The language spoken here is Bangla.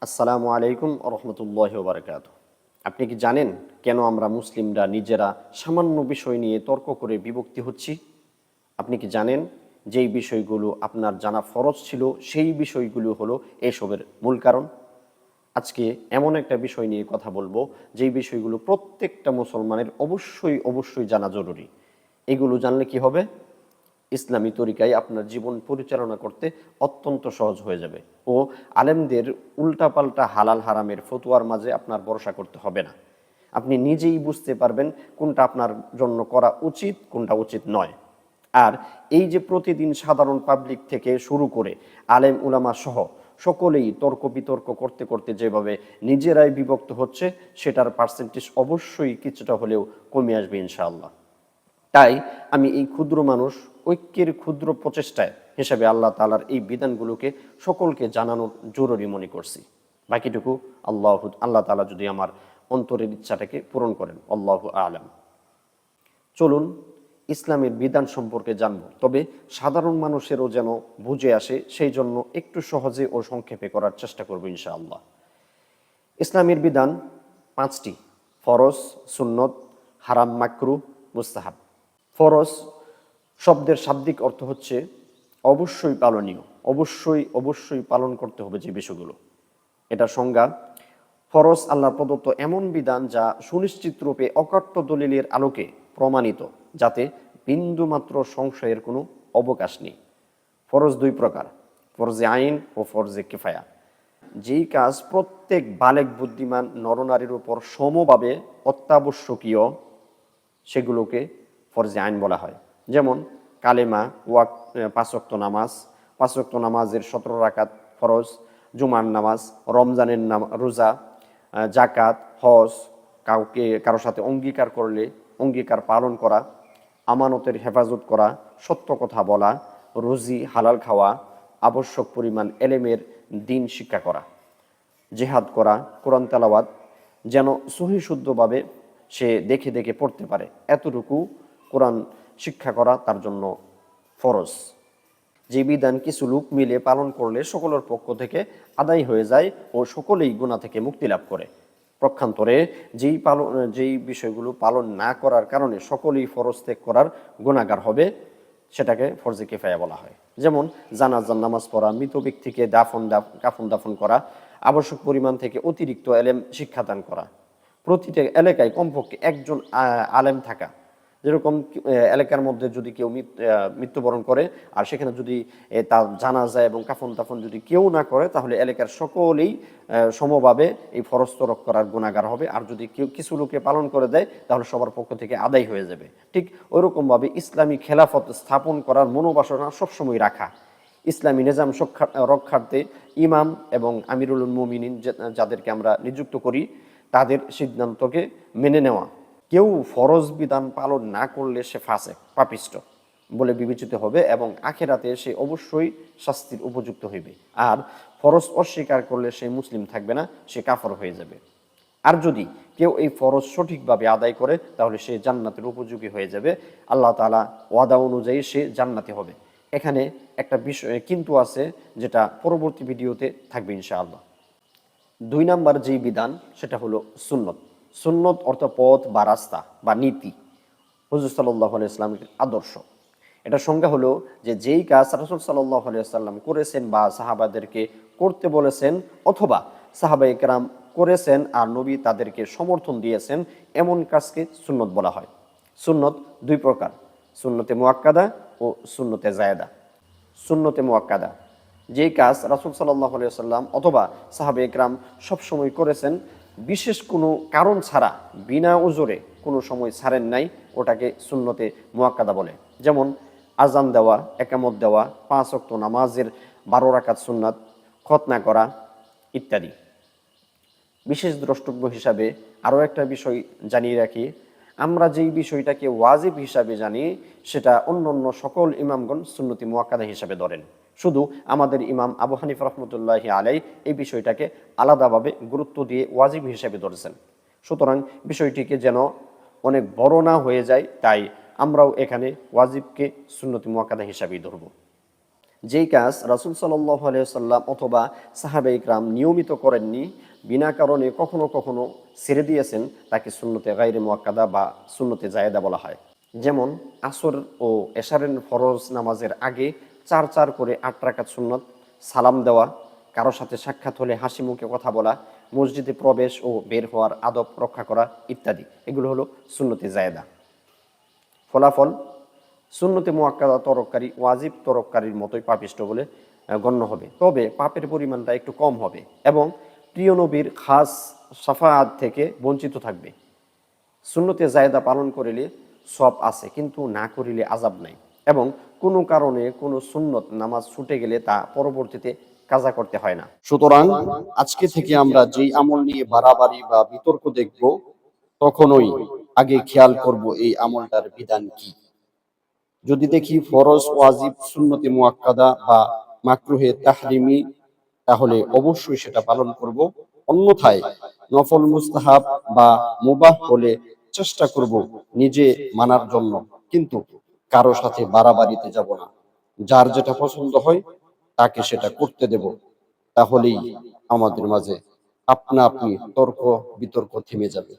আসসালামু আলাইকুম রহমতুল্লাহ বারকাত। আপনি কি জানেন কেন আমরা মুসলিমরা নিজেরা সামান্য বিষয় নিয়ে তর্ক করে বিভক্তি হচ্ছি? আপনি কি জানেন যেই বিষয়গুলো আপনার জানা ফরজ ছিল সেই বিষয়গুলো হলো এসবের মূল কারণ? আজকে এমন একটা বিষয় নিয়ে কথা বলবো যেই বিষয়গুলো প্রত্যেকটা মুসলমানের অবশ্যই জানা জরুরি। এগুলো জানলে কি হবে? ইসলামী তরিকায় আপনার জীবন পরিচালনা করতে অত্যন্ত সহজ হয়ে যাবে ও আলেমদের উল্টাপাল্টা হালাল হারামের ফতোয়ার মাঝে আপনার ভরসা করতে হবে না। আপনি নিজেই বুঝতে পারবেন কোনটা আপনার জন্য করা উচিত, কোনটা উচিত নয়। আর এই যে প্রতিদিন সাধারণ পাবলিক থেকে শুরু করে আলেম উলামা সহ সকলেই তর্ক বিতর্ক করতে করতে যেভাবে নিজেরাই বিভক্ত হচ্ছে, সেটার পার্সেন্টেজ অবশ্যই কিছুটা হলেও কমে আসবে ইনশাআল্লাহ। তাই আমি এই ক্ষুদ্র মানুষ ঐক্যের ক্ষুদ্র প্রচেষ্টায় হিসাবে আল্লাহ তাআলার এই বিধানগুলোকে সকলকে জানানোর জরুরি মনে করছি। বাকিটুকু আল্লাহ তাআলা যদি আমার অন্তরের ইচ্ছাটাকে পূরণ করেন, আল্লাহু আ'লাম। চলুন ইসলামের বিধান সম্পর্কে জানব, তবে সাধারণ মানুষেরও যেন বুঝে আসে সেই জন্য একটু সহজে ও সংক্ষেপে করার চেষ্টা করব ইনশাআল্লাহ। ইসলামের বিধান পাঁচটি: ফরজ, সুন্নত, হারাম, মাকরুহ, মুস্তাহাব। ফরজ শব্দের শাব্দিক অর্থ হচ্ছে অবশ্যই পালনীয়, অবশ্যই পালন করতে হবে যে বিষয়গুলো। এটা সংজ্ঞা: ফরজ আল্লাহর প্রদত্ত এমন বিধান যা সুনিশ্চিত রূপে অকাট্য দলিলের আলোকে প্রমাণিত, যাতে বিন্দুমাত্র সংশয়ের কোনো অবকাশ নেই। ফরজ দুই প্রকার: ফরজে আইন ও ফরজে কিফায়া। যেই কাজ প্রত্যেক বালেগ বুদ্ধিমান নরনারীর উপর সমভাবে অত্যাবশ্যকীয়, সেগুলোকে ফরজে আইন বলা হয়। যেমন কালেমা, পাঁচ ওয়াক্ত নামাজ, পাঁচ ওয়াক্ত নামাজের 17 রাকাত ফরজ, জুমার নামাজ, রমজানের রোজা, জাকাত, হজ, কারোর সাথে অঙ্গীকার করলে অঙ্গীকার পালন করা, আমানতের হেফাজত করা, সত্য কথা বলা, রুজি হালাল খাওয়া, আবশ্যক পরিমাণ এলেমের দিন শিক্ষা করা, জেহাদ করা, কোরআন তেলাওয়াত যেন সহি শুদ্ধভাবে সে দেখে দেখে পড়তে পারে, এতটুকু কোরআন শিক্ষা করা তার জন্য ফরজ। যে বিধান কিছু লোক মিলে পালন করলে সকলের পক্ষ থেকে আদায় হয়ে যায় ও সকলেই গুনাহ থেকে মুক্তি লাভ করে। পক্ষান্তরে যেই বিষয়গুলো পালন না করার কারণে সকলেই ফরজ ত্যাগ করার গুনাহগার হবে, সেটাকে ফরজে কিফায়া বলা হয়। যেমন জানাজার নামাজ পড়া, মৃত ব্যক্তিকে কাফন দাফন করা, আবশ্যক পরিমাণ থেকে অতিরিক্ত এলেম শিক্ষাদান করা, প্রতিটা এলাকায় কমপক্ষে একজন আলেম থাকা। যেরকম এলাকার মধ্যে যদি কেউ মৃত্যুবরণ করে আর সেখানে যদি তার জানাজা এবং কাফন দাফন যদি কেউ না করে, তাহলে এলাকার সকলেই সমভাবে এই ফরজ তরক করার গুনাহগার হবে। আর যদি কেউ কিছু লোকে পালন করে দেয়, তাহলে সবার পক্ষ থেকে আদায় হয়ে যাবে। ঠিক ওইরকমভাবে ইসলামী খেলাফত স্থাপন করার মনোবাসনা সবসময় রাখা, ইসলামী নিজাম রক্ষার্থে ইমাম এবং আমিরুল মুমিনিন যাদেরকে আমরা নিযুক্ত করি, তাদের সিদ্ধান্তকে মেনে নেওয়া। কেউ ফরজ বিধান পালন না করলে সে ফাসেক, পাপিষ্ট বলে বিবেচিত হবে এবং আখেরাতে সে অবশ্যই শাস্তির উপযুক্ত হইবে। আর ফরজ অস্বীকার করলে সে মুসলিম থাকবে না, সে কাফর হয়ে যাবে। আর যদি কেউ এই ফরজ সঠিকভাবে আদায় করে, তাহলে সে জান্নাতের উপযোগী হয়ে যাবে। আল্লাহ তাআলা ওয়াদা অনুযায়ী সে জান্নাতি হবে। এখানে একটা বিষয় কিন্তু আছে, যেটা পরবর্তী ভিডিওতে থাকবে ইনশাআল্লাহ। দুই নাম্বার যেই বিধান, সেটা হলো সুন্নত। সুন্নত অর্থ পথ বা রাস্তা বা নীতি, হুজুর সাল্লাল্লাহু আলাইহি ওয়াসাল্লামের আদর্শ। এটা সংজ্ঞা হলো যে যেই কাজ রাসূল সাল্লাল্লাহু আলাইহি ওয়াসাল্লাম করেছেন বা সাহাবাদেরকে করতে বলেছেন, অথবা সাহাবায়ে কেরাম করেছেন আর নবী তাদেরকে সমর্থন দিয়েছেন, এমন কাজকে সুন্নত বলা হয়। সুন্নত দুই প্রকার: সুন্নতে মুআক্কাদা ও সুন্নতে জায়েদা। সুন্নতে মুআক্কাদা যেই কাজ রাসূল সাল্লাল্লাহু আলাইহি ওয়াসাল্লাম অথবা সাহাবে একরাম সবসময় করেছেন, বিশেষ কোনো কারণ ছাড়া, বিনা উজরে কোনো সময় ছাড়েন নাই, ওটাকে সুন্নতে মুআক্কাদা বলে। যেমন আজান দেওয়া, একামত দেওয়া, 5 ওয়াক্ত নামাজের 12 রাকাত সুন্নাত, খতনা করা ইত্যাদি। বিশেষ দ্রষ্টব্য হিসাবে আরও একটা বিষয় জানিয়ে রাখি, আমরা যেই বিষয়টাকে ওয়াজিব হিসাবে জানি, সেটা অন্য অন্য সকল ইমামগণ সুন্নতি মুআক্কাদা হিসাবে ধরেন। শুধু আমাদের ইমাম আবু হানিফা রহমতুল্লাহি আলাই এই বিষয়টাকে আলাদাভাবে গুরুত্ব দিয়ে ওয়াজিব হিসাবে ধরেছেন। সুতরাং বিষয়টিকে যেন অনেক বড় না হয়ে যায়, তাই আমরাও এখানে ওয়াজিবকে সুন্নতি মুআক্কাদা হিসাবেই ধরব। যেই কাজ রাসূল সাল্লাল্লাহু আলাইহি ওয়াসাল্লাম অথবা সাহাবায়ে ইকরাম নিয়মিত করেননি, বিনা কারণে কখনো কখনো ছেড়ে দিয়েছেন, তাকে সুন্নতে গায়রে মুআক্কাদা বা সুন্নতে জায়েদা বলা হয়। যেমন আসর ও এশারের ফরজ নামাজের আগে চার চার করে ৮ রাকাত সুন্নত, সালাম দেওয়া, কারো সাথে সাক্ষাৎ হলে হাসি মুখে কথা বলা, মসজিদে প্রবেশ ও বের হওয়ার আদব রক্ষা করা ইত্যাদি, এগুলো হলো সুন্নতে জায়েদা। ফলাফল, সুন্নতে মুআক্কাদা তরককারী ওয়াজিব তরককারীর মতোই পাপিষ্ঠ বলে গণ্য হবে, তবে পাপের পরিমাণটা একটু কম হবে এবং প্রিয় নবীর খাস শাফাআত থেকে বঞ্চিত থাকবে। সুন্নতে জায়েদা পালন করিলে সওয়াব আছে, কিন্তু না করিলে আযাব নাই, এবং কোনো কারণে কোনো সুন্নত নামাজ ছুটে গেলে তা পরবর্তীতে কাজা করতে হয় না। সুতরাং আজকে থেকে আমরা যেই আমল নিয়ে বাড়াবাড়ি বা বিতর্ক দেখব, তখনই আগে খেয়াল করব এই আমলটার বিধান কি। যদি দেখি ফরজ, ওয়াজিব, সুন্নতে মুআক্কাদা বা মাকরুহে তাহরিমি, তাহলে অবশ্যই সেটা পালন করব। অন্যথায় নফল, মুস্তাহাব বা মুবাহ হলে চেষ্টা করব নিজে মানার জন্য, কিন্তু কারো সাথে বাড়াবাড়িতে যাব না। যার যেটা পছন্দ হয় তাকে সেটা করতে দেব। তাহলেই আমাদের মাঝে আপনা আপনি তর্ক বিতর্ক থেমে যাবে।